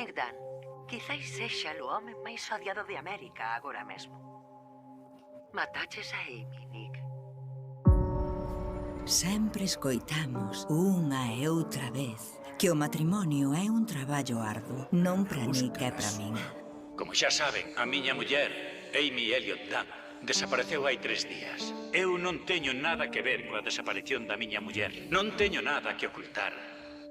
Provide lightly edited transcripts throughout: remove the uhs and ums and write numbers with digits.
Nick Dunn, quizáis sexa o home máis odiado de América agora mesmo. Mataches a Amy, Nick. Sempre escoitamos unha e outra vez que o matrimonio é un traballo arduo, non para Nick e para min. Como xa saben, a miña muller, Amy Elliot Dunn, desapareceu hai 3 días. Eu non teño nada que ver coa desaparición da miña muller. Non teño nada que ocultar.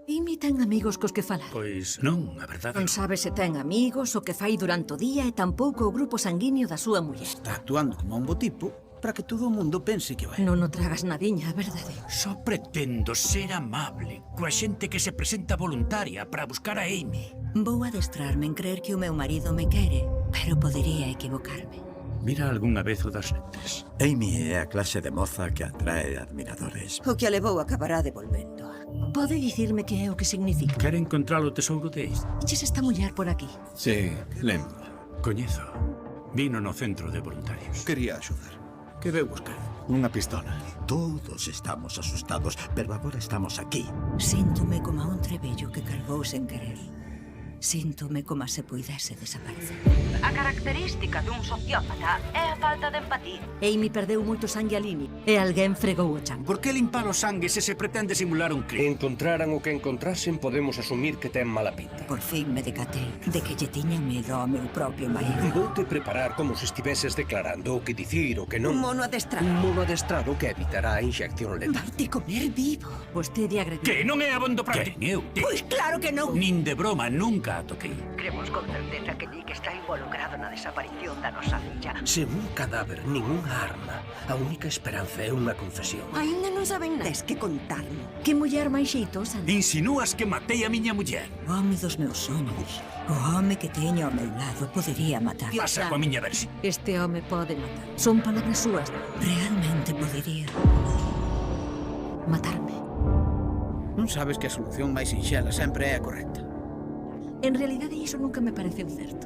Amy ten amigos cos que falar. Pois non, a verdade. Non sabe se ten amigos, o que fai durante o día e tampouco o grupo sanguíneo da súa muller. Está actuando como un bo tipo para que todo o mundo pense que o é. Non o tragas nadiña, a verdade? Só pretendo ser amable coa xente que se presenta voluntaria para buscar a Amy. Vou adestrarme en creer que o meu marido me quere, pero podería equivocarme. Mira algunha vez o das lentes. Amy é a clase de moza que atrae admiradores. O que a levou acabará devolvendo. Pode dicirme que é o que significa? Quere encontrar o tesouro de Ace? Eches esta muller por aquí. Sí, lembro. Coñezo. Vino no centro de voluntarios. Quería axudar. Que veu buscar? Unha pistola. Todos estamos asustados, pero agora estamos aquí. Síntome como a un trebello que cargou sen querer. Síntome como se puidese desaparecer. A característica dun sociópata é a falta de empatía. Amy perdeu moito sangue a Lini e alguén fregou o chan. Por que limpar o sangue se pretende simular un crime? Encontraran o que encontrasen, podemos asumir que ten mala pinta. Por fin me decatei de que lle tiña medo ao meu propio marido. Voute preparar como se estiveses declarando o que dicir o que non. Un mono adestrado. Un mono adestrado que evitará a inxección letal. Vaite comer vivo. Vostede agrediu. Que non é abondo para ti. Eu. Pois claro que non. Nin de broma, nunca a toquei. Cremos con certeza que Nick está involucrado na desaparición da nosa filla. Sen un cadáver, ninguna arma. A única esperanza é unha confesión. Ainda non saben nada. Tes que contarme. Que muller máis xeitosa. Insinúas que matei a miña muller. O home dos meus sonhos. O home que teño ao meu lado podería matar. Pasa coa miña versión. Este home pode matar. Son palabras súas. Realmente podería Matarme. Non sabes que a solución máis sinxela sempre é a correcta. En realidade, iso nunca me pareceu certo.